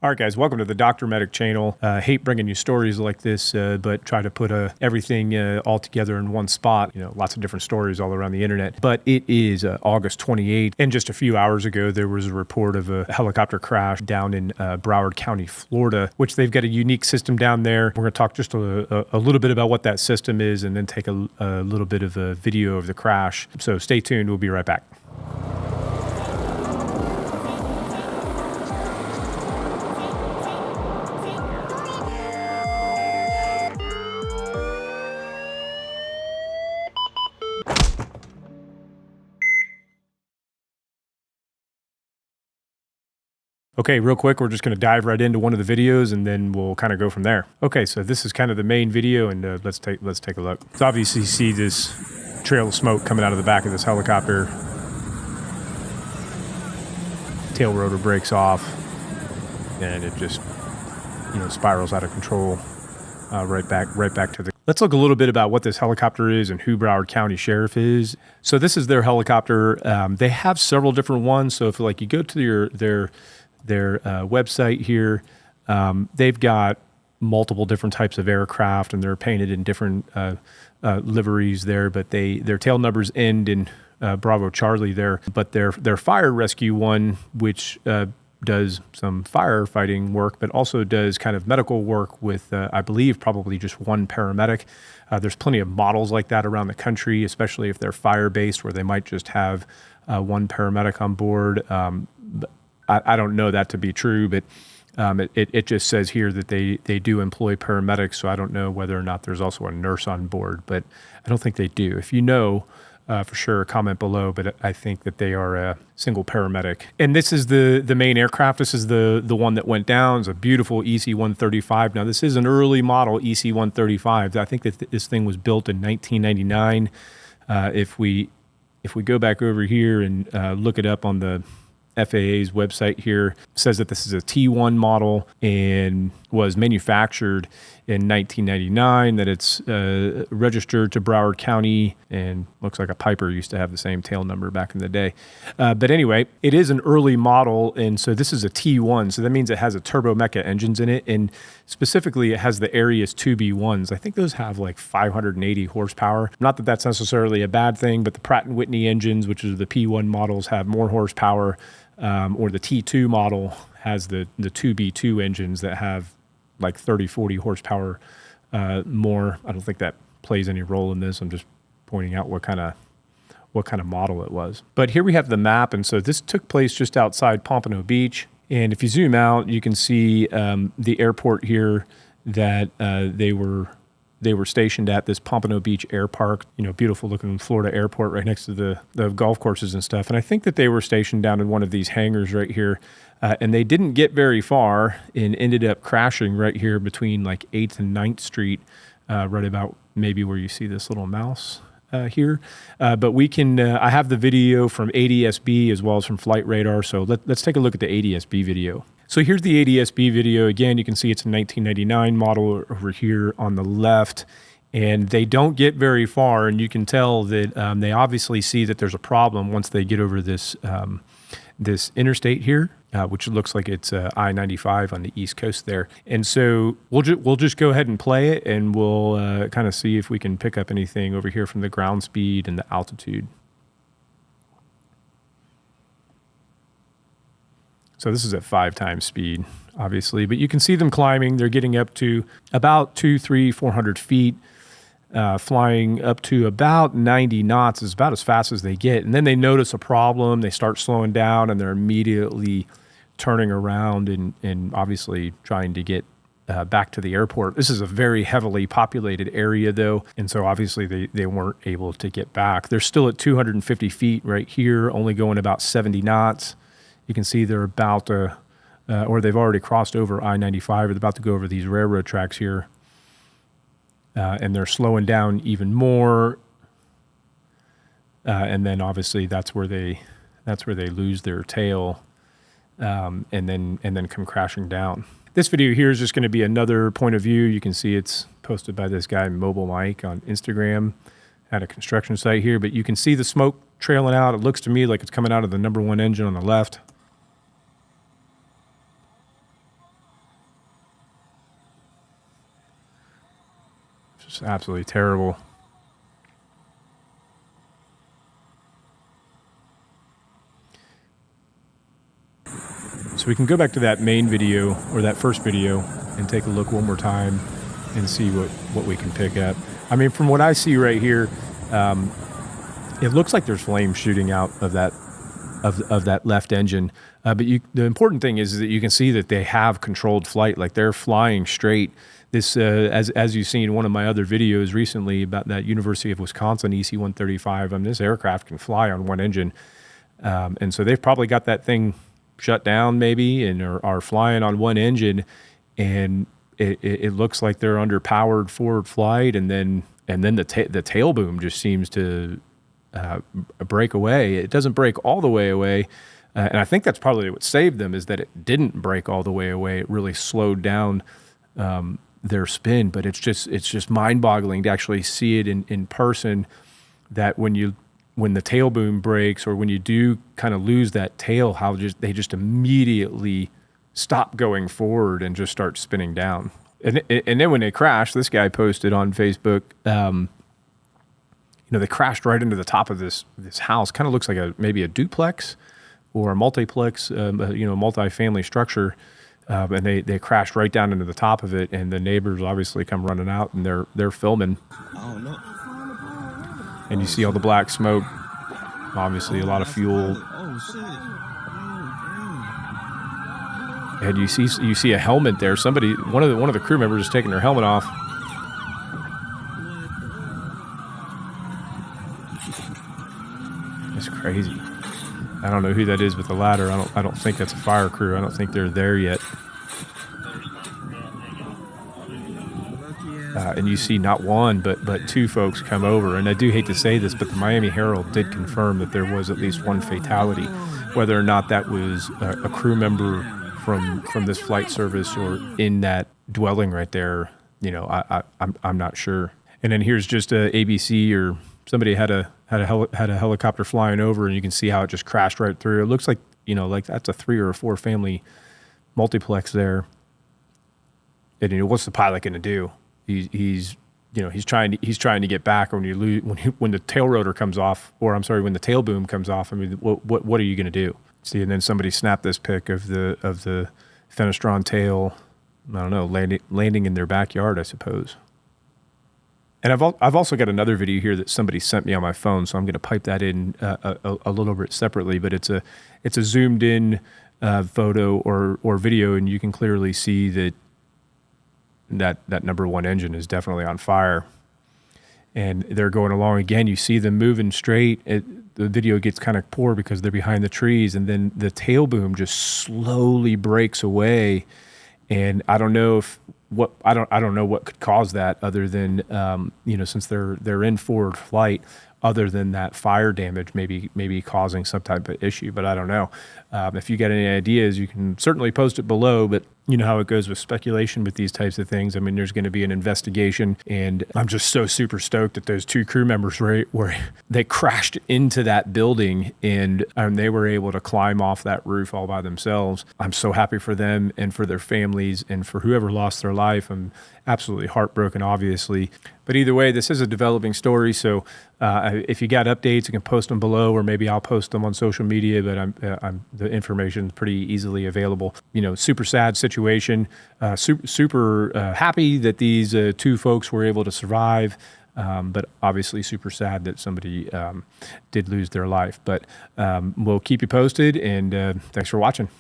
All right, guys, welcome to the Dr. Medic channel. Hate bringing you stories like this, but try to put everything all together in one spot. You know, lots of different stories all around the internet. But it is August 28th, and just a few hours ago, there was a report of a helicopter crash down in Broward County, Florida, which they've got a unique system down there. We're going to talk just a little bit about what that system is and then take a little bit of a video of the crash. So stay tuned. We'll be right back. Okay, real quick, we're just going to dive right into one of the videos and then we'll kind of go from there. Okay, so this is kind of the main video, and let's take a look. So obviously you see this trail of smoke coming out of the back of this helicopter. Tail rotor breaks off and it just, spirals out of control right back to the... Let's look a little bit about what this helicopter is and who Broward County Sheriff is. So this is their helicopter. They have several different ones. So if you go to their website here, they've got multiple different types of aircraft, and they're painted in different liveries there, but their tail numbers end in Bravo Charlie there. But their fire rescue one, which does some firefighting work, but also does kind of medical work with, I believe, probably just one paramedic. There's plenty of models like that around the country, especially if they're fire-based, where they might just have one paramedic on board. I don't know that to be true, but it just says here that they do employ paramedics, so I don't know whether or not there's also a nurse on board, but I don't think they do. If you know, for sure, comment below, but I think that they are a single paramedic. And this is the main aircraft. This is the one that went down. It's a beautiful EC-135. Now, this is an early model EC-135. I think that this thing was built in 1999. If we go back over here and look it up on the FAA's website here, says that this is a T1 model and was manufactured in 1999, that it's registered to Broward County, and looks like a Piper used to have the same tail number back in the day. But anyway, it is an early model, and so this is a T1, so that means it has a Turbomeca engines in it, and specifically it has the Arias 2B1s. I think those have like 580 horsepower. Not that that's necessarily a bad thing, but the Pratt & Whitney engines, which is the P1 models, have more horsepower. Or the T2 model has the 2B2 engines that have like 30, 40 horsepower more. I don't think that plays any role in this. I'm just pointing out what kind of model it was. But here we have the map, and so this took place just outside Pompano Beach. And if you zoom out, you can see the airport here that they were stationed at, this Pompano Beach Air Park, beautiful looking Florida airport right next to the golf courses and stuff. And I think that they were stationed down in one of these hangars right here. And they didn't get very far and ended up crashing right here between like 8th and 9th Street, right about maybe where you see this little mouse here. But we can, I have the video from ADSB as well as from Flight Radar. So let's take a look at the ADSB video. So here's the ADSB video. Again, you can see it's a 1999 model over here on the left, and they don't get very far, and you can tell that they obviously see that there's a problem once they get over this this interstate here, which looks like it's I-95 on the East Coast there. And so we'll just go ahead and play it, and we'll kind of see if we can pick up anything over here from the ground speed and the altitude. So this is at 5 times speed, obviously, but you can see them climbing. They're getting up to about 200, 300, 400 feet, flying up to about 90 knots is about as fast as they get. And then they notice a problem. They start slowing down, and they're immediately turning around and obviously trying to get back to the airport. This is a very heavily populated area, though, and so obviously they weren't able to get back. They're still at 250 feet right here, only going about 70 knots. You can see they're about to, or they've already crossed over I-95, or they're about to go over these railroad tracks here. And they're slowing down even more. And then obviously that's where they lose their tail, and then come crashing down. This video here is just going to be another point of view. You can see it's posted by this guy, Mobile Mike, on Instagram at a construction site here, but you can see the smoke trailing out. It looks to me like it's coming out of the number 1 engine on the left. Just absolutely terrible. So we can go back to that main video, or that first video, and take a look one more time and see what we can pick at. I mean, from what I see right here, it looks like there's flames shooting out of that left engine. But the important thing is that you can see that they have controlled flight, like they're flying straight. This, as you've seen in one of my other videos recently about that University of Wisconsin EC-135, this aircraft can fly on one engine. And so they've probably got that thing shut down maybe, and are flying on one engine, and it looks like they're under powered forward flight, and then the tail boom just seems to break away. It doesn't break all the way away, and I think that's probably what saved them, is that it didn't break all the way away. It really slowed down their spin. But it's just mind-boggling to actually see it in person, that when the tail boom breaks, or when you do kind of lose that tail, how they just immediately stop going forward and just start spinning down. And then when they crashed, this guy posted on Facebook, they crashed right into the top of this house. Kind of looks like maybe a duplex or a multiplex, multi-family structure. And they crashed right down into the top of it, and the neighbors obviously come running out, and they're filming. Oh, no. And you see all the black smoke, obviously a lot of fuel. And you see a helmet there. One of the crew members is taking their helmet off. It's crazy. I don't know who that is with the ladder. I don't think that's a fire crew. I don't think they're there yet. And you see not one, but two folks come over. And I do hate to say this, but the Miami Herald did confirm that there was at least one fatality. Whether or not that was a crew member from this flight service or in that dwelling right there, I'm not sure. And then here's just a ABC, or somebody had a helicopter flying over, and you can see how it just crashed right through. It looks like like that's a 3 or 4 family multiplex there. And what's the pilot going to do? He's trying to get back. When when the tail rotor comes off, or I'm sorry, when the tail boom comes off, I mean, what are you going to do? See, and then somebody snapped this pic of the Fenestron tail, I don't know, landing in their backyard, I suppose. And I've also got another video here that somebody sent me on my phone, so I'm going to pipe that in a little bit separately. But it's a zoomed in photo or video, and you can clearly see that number one engine is definitely on fire. And they're going along again. You see them moving straight. The video gets kind of poor because they're behind the trees, and then the tail boom just slowly breaks away. And I don't know I don't know what could cause that, other than since they're in forward flight, other than that fire damage maybe causing some type of issue. But I don't know. If you got any ideas, you can certainly post it below. But you know how it goes with speculation with these types of things. I mean, there's going to be an investigation, and I'm just so super stoked that those two crew members where they crashed into that building, and they were able to climb off that roof all by themselves. I'm so happy for them and for their families and for whoever lost their life. I'm absolutely heartbroken, obviously. But either way, this is a developing story. So if you got updates, you can post them below, or maybe I'll post them on social media. But the information is pretty easily available. Super sad situation. Super happy that these two folks were able to survive. But obviously super sad that somebody did lose their life. But we'll keep you posted, and thanks for watching.